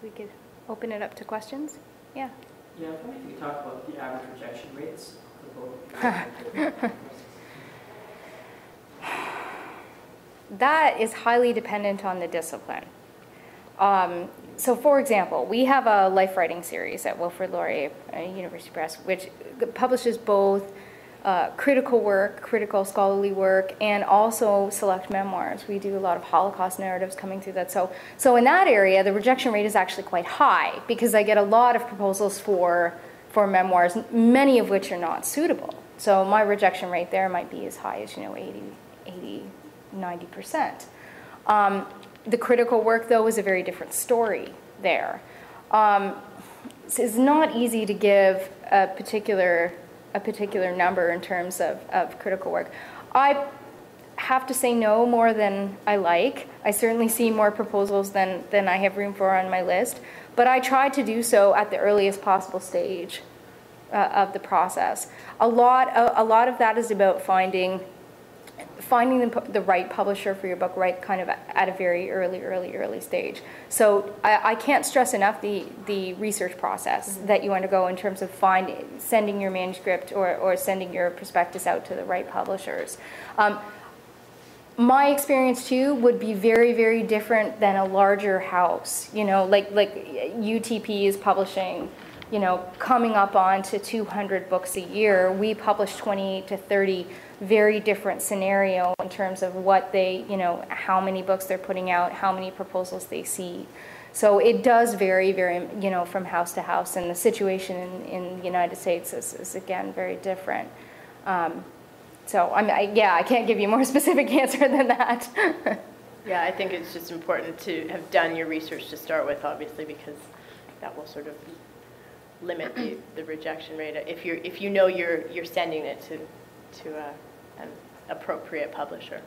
we could open it up to questions. Yeah. Yeah, I was wondering if you could talk about the average rejection rates for both. That is highly dependent on the discipline. So for example, we have a life writing series at Wilfrid Laurier University Press, which publishes both critical work, critical scholarly work, and also select memoirs. We do a lot of Holocaust narratives coming through that. So in that area, the rejection rate is actually quite high because I get a lot of proposals for memoirs, many of which are not suitable. So my rejection rate there might be as high as 80, 90%. The critical work, though, is a very different story there. It's not easy to give a particular number in terms of critical work. I have to say no more than I like. I certainly see more proposals than I have room for on my list, but I try to do so at the earliest possible stage of the process. A lot of that is about finding the right publisher for your book, right kind of at a very early stage. So I can't stress enough the research process that you undergo in terms of sending your manuscript or sending your prospectus out to the right publishers. My experience too would be very, very different than a larger house. Like UTP is publishing, coming up on to 200 books a year. We publish 28 to 30 very different scenario in terms of what they, how many books they're putting out, how many proposals they see. So it does vary very, from house to house, and the situation in the United States is again very different. So I can't give you a more specific answer than that. Yeah, I think it's just important to have done your research to start with, obviously, because that will sort of limit the rejection rate if you know you're sending it to an appropriate publisher.